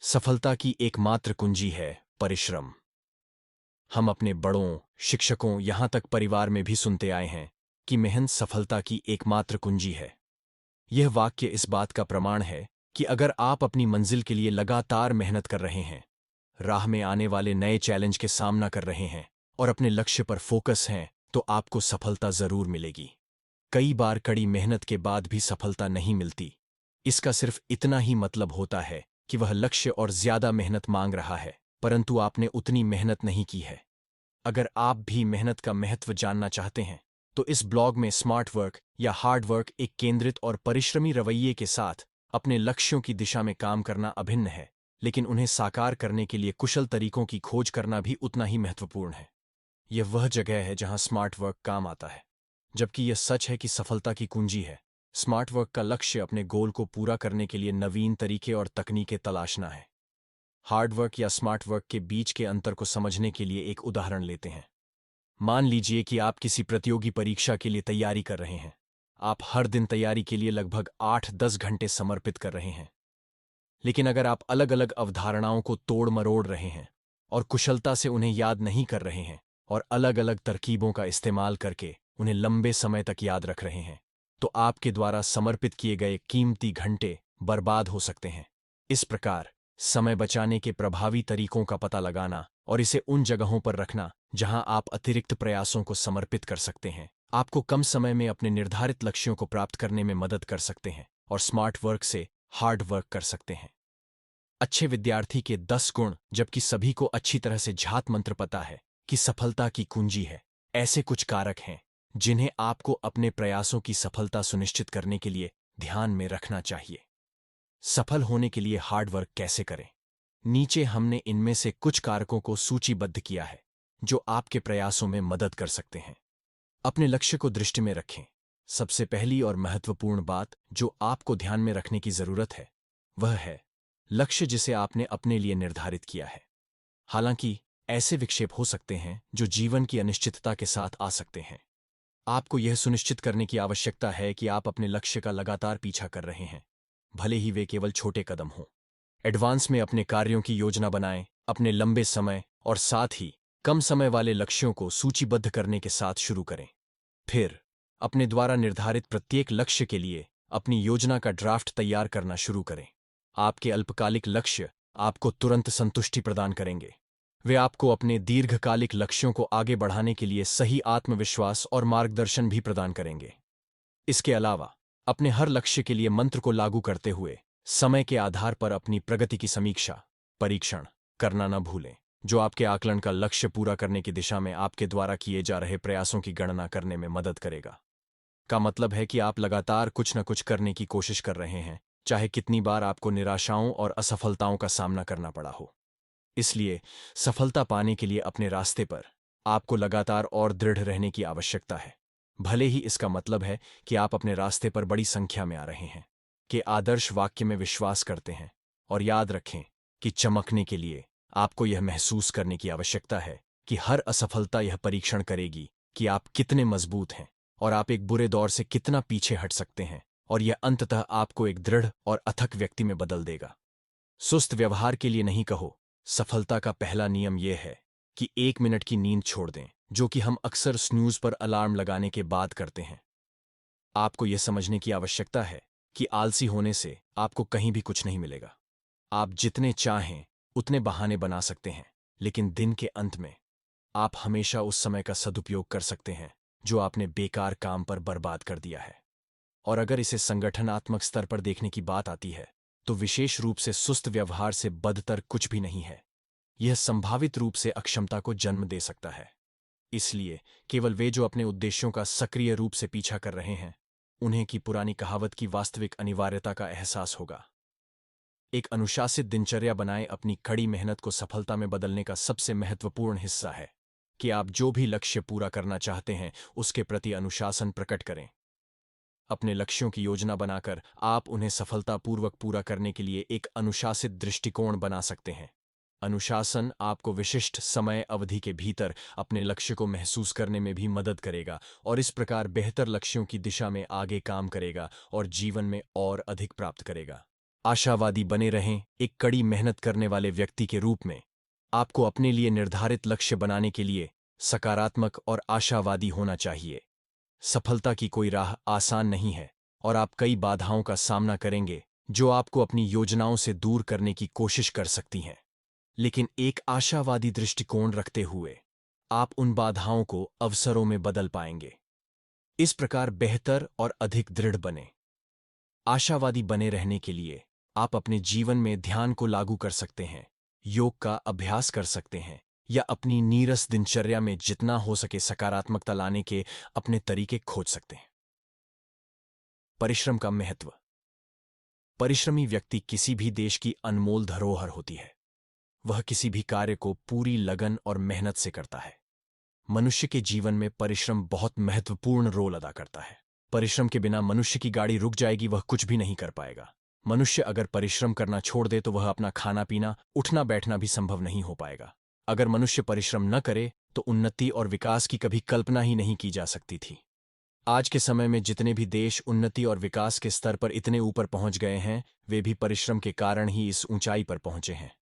सफलता की एकमात्र कुंजी है परिश्रम। हम अपने बड़ों, शिक्षकों, यहां तक परिवार में भी सुनते आए हैं कि मेहनत सफलता की एकमात्र कुंजी है। यह वाक्य इस बात का प्रमाण है कि अगर आप अपनी मंजिल के लिए लगातार मेहनत कर रहे हैं, राह में आने वाले नए चैलेंज के सामना कर रहे हैं और अपने लक्ष्य पर फोकस हैं, तो आपको सफलता जरूर मिलेगी। कई बार कड़ी मेहनत के बाद भी सफलता नहीं मिलती। इसका सिर्फ इतना ही मतलब होता है कि वह लक्ष्य और ज्यादा मेहनत मांग रहा है, परंतु आपने उतनी मेहनत नहीं की है। अगर आप भी मेहनत का महत्व जानना चाहते हैं, तो इस ब्लॉग में स्मार्ट वर्क या हार्ड वर्क एक केंद्रित और परिश्रमी रवैये के साथ अपने लक्ष्यों की दिशा में काम करना अभिन्न है, लेकिन उन्हें साकार करने के लिए कुशल तरीकों की खोज करना भी उतना ही महत्वपूर्ण है। यह वह जगह है जहां स्मार्ट वर्क काम आता है। जबकि यह सच है कि सफलता की कुंजी है, स्मार्ट वर्क का लक्ष्य अपने गोल को पूरा करने के लिए नवीन तरीके और तकनीकें तलाशना है। हार्ड वर्क या स्मार्ट वर्क के बीच के अंतर को समझने के लिए एक उदाहरण लेते हैं। मान लीजिए कि आप किसी प्रतियोगी परीक्षा के लिए तैयारी कर रहे हैं। आप हर दिन तैयारी के लिए लगभग 8-10 घंटे समर्पित कर रहे हैं। लेकिन अगर आप अलग अलग अवधारणाओं को तोड़ मरोड़ रहे हैं और कुशलता से उन्हें याद नहीं कर रहे हैं और अलग अलग तरकीबों का इस्तेमाल करके उन्हें लंबे समय तक याद रख रहे हैं, तो आपके द्वारा समर्पित किए गए कीमती घंटे बर्बाद हो सकते हैं। इस प्रकार समय बचाने के प्रभावी तरीकों का पता लगाना और इसे उन जगहों पर रखना जहां आप अतिरिक्त प्रयासों को समर्पित कर सकते हैं, आपको कम समय में अपने निर्धारित लक्ष्यों को प्राप्त करने में मदद कर सकते हैं और स्मार्ट वर्क से हार्ड वर्क कर सकते हैं। अच्छे विद्यार्थी के 10 गुण, जबकि सभी को अच्छी तरह से झात मंत्र पता है कि सफलता की कुंजी है। ऐसे कुछ कारक हैं जिन्हें आपको अपने प्रयासों की सफलता सुनिश्चित करने के लिए ध्यान में रखना चाहिए। सफल होने के लिए हार्ड वर्क कैसे करें? नीचे हमने इनमें से कुछ कारकों को सूचीबद्ध किया है जो आपके प्रयासों में मदद कर सकते हैं। अपने लक्ष्य को दृष्टि में रखें। सबसे पहली और महत्वपूर्ण बात जो आपको ध्यान में रखने की जरूरत है, वह है लक्ष्य जिसे आपने अपने लिए निर्धारित किया है। हालांकि ऐसे विक्षेप हो सकते हैं जो जीवन की अनिश्चितता के साथ आ सकते हैं। आपको यह सुनिश्चित करने की आवश्यकता है कि आप अपने लक्ष्य का लगातार पीछा कर रहे हैं, भले ही वे केवल छोटे कदम हों। एडवांस में अपने कार्यों की योजना बनाएं, अपने लंबे समय और साथ ही कम समय वाले लक्ष्यों को सूचीबद्ध करने के साथ शुरू करें। फिर अपने द्वारा निर्धारित प्रत्येक लक्ष्य के लिए अपनी योजना का ड्राफ्ट तैयार करना शुरू करें। आपके अल्पकालिक लक्ष्य आपको तुरंत संतुष्टि प्रदान करेंगे। वे आपको अपने दीर्घकालिक लक्ष्यों को आगे बढ़ाने के लिए सही आत्मविश्वास और मार्गदर्शन भी प्रदान करेंगे। इसके अलावा अपने हर लक्ष्य के लिए मंत्र को लागू करते हुए समय के आधार पर अपनी प्रगति की समीक्षा, परीक्षण करना न भूलें, जो आपके आकलन का लक्ष्य पूरा करने की दिशा में आपके द्वारा किए जा रहे प्रयासों की गणना करने में मदद करेगा। का मतलब है कि आप लगातार कुछ न कुछ करने की कोशिश कर रहे हैं, चाहे कितनी बार आपको निराशाओं और असफलताओं का सामना करना पड़ा हो। इसलिए सफलता पाने के लिए अपने रास्ते पर आपको लगातार और दृढ़ रहने की आवश्यकता है। भले ही इसका मतलब है कि आप अपने रास्ते पर बड़ी संख्या में आ रहे हैं, कि आदर्श वाक्य में विश्वास करते हैं, और याद रखें कि चमकने के लिए आपको यह महसूस करने की आवश्यकता है कि हर असफलता यह परीक्षण करेगी कि आप कितने मजबूत हैं और आप एक बुरे दौर से कितना पीछे हट सकते हैं, और यह अंततः आपको एक दृढ़ और अथक व्यक्ति में बदल देगा। सुस्त व्यवहार के लिए नहीं कहो। सफलता का पहला नियम यह है कि 1 मिनट की नींद छोड़ दें, जो कि हम अक्सर स्नूज पर अलार्म लगाने के बाद करते हैं। आपको यह समझने की आवश्यकता है कि आलसी होने से आपको कहीं भी कुछ नहीं मिलेगा। आप जितने चाहें उतने बहाने बना सकते हैं, लेकिन दिन के अंत में आप हमेशा उस समय का सदुपयोग कर सकते हैं जो आपने बेकार काम पर बर्बाद कर दिया है। और अगर इसे संगठनात्मक स्तर पर देखने की बात आती है, तो विशेष रूप से सुस्त व्यवहार से बदतर कुछ भी नहीं है। यह संभावित रूप से अक्षमता को जन्म दे सकता है। इसलिए केवल वे जो अपने उद्देश्यों का सक्रिय रूप से पीछा कर रहे हैं, उन्हें की पुरानी कहावत की वास्तविक अनिवार्यता का एहसास होगा। एक अनुशासित दिनचर्या बनाएं। अपनी कड़ी मेहनत को सफलता में बदलने का सबसे महत्वपूर्ण हिस्सा है कि आप जो भी लक्ष्य पूरा करना चाहते हैं, उसके प्रति अनुशासन प्रकट करें। अपने लक्ष्यों की योजना बनाकर आप उन्हें सफलतापूर्वक पूरा करने के लिए एक अनुशासित दृष्टिकोण बना सकते हैं। अनुशासन आपको विशिष्ट समय अवधि के भीतर अपने लक्ष्य को महसूस करने में भी मदद करेगा और इस प्रकार बेहतर लक्ष्यों की दिशा में आगे काम करेगा और जीवन में और अधिक प्राप्त करेगा। आशावादी बने रहें। एक कड़ी मेहनत करने वाले व्यक्ति के रूप में आपको अपने लिए निर्धारित लक्ष्य बनाने के लिए सकारात्मक और आशावादी होना चाहिए। सफलता की कोई राह आसान नहीं है और आप कई बाधाओं का सामना करेंगे जो आपको अपनी योजनाओं से दूर करने की कोशिश कर सकती हैं। लेकिन एक आशावादी दृष्टिकोण रखते हुए आप उन बाधाओं को अवसरों में बदल पाएंगे। इस प्रकार बेहतर और अधिक दृढ़ बने। आशावादी बने रहने के लिए आप अपने जीवन में ध्यान को लागू कर सकते हैं, योग का अभ्यास कर सकते हैं या अपनी नीरस दिनचर्या में जितना हो सके सकारात्मकता लाने के अपने तरीके खोज सकते हैं। परिश्रम का महत्व। परिश्रमी व्यक्ति किसी भी देश की अनमोल धरोहर होती है। वह किसी भी कार्य को पूरी लगन और मेहनत से करता है। मनुष्य के जीवन में परिश्रम बहुत महत्वपूर्ण रोल अदा करता है। परिश्रम के बिना मनुष्य की गाड़ी रुक जाएगी, वह कुछ भी नहीं कर पाएगा। मनुष्य अगर परिश्रम करना छोड़ दे तो वह अपना खाना पीना, उठना बैठना भी संभव नहीं हो पाएगा। अगर मनुष्य परिश्रम न करे तो उन्नति और विकास की कभी कल्पना ही नहीं की जा सकती थी। आज के समय में जितने भी देश उन्नति और विकास के स्तर पर इतने ऊपर पहुंच गए हैं, वे भी परिश्रम के कारण ही इस ऊंचाई पर पहुंचे हैं।